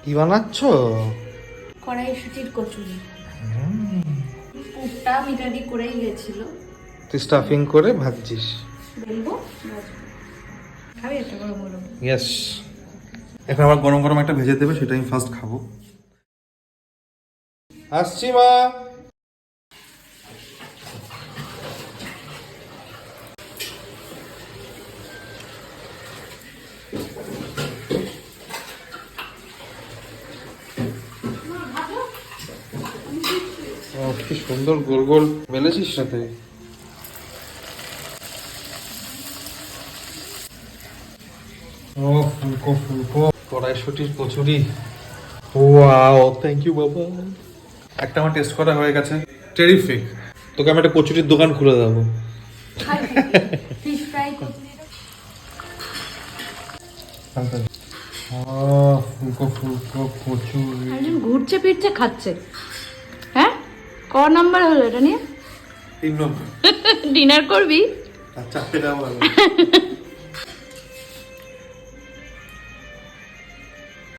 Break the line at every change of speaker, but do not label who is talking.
কি বানাচ্ছ?
কড়াইশুটির কচুরি। পুরটা মিটারি করেই গেছিল।
তুই স্টাফিং করে ভাজছিস?
বলবো খাবি একটা গরম গরম?
ইয়েস। এখন আবার গরম গরম একটা ভেজে দেবে, সেটা আমি ফার্স্ট খাবো। আসছি মা। কি সুন্দর গোল গোল বেলেছিস সাথে। ও ফুলকো ফুলকো কড়াইশুটির কচুরি। ওয়াও, থ্যাংক ইউ বাবা। একটা আমার টেস্ট করা হয়ে গেছে, টেরিফিক। তোকে আমি একটা কচুরির দোকান খুলে দেবো।
Fish fry kachori.
ফুলকো ফুলকো কচুরি।
একজন ঘুরছে ফিরছে খাচ্ছে। হ্যাঁ, ক নাম্বার হলো এটা নিয়ে?
3 নম্বর।
ডিনার করবি?
আর 4 টাকা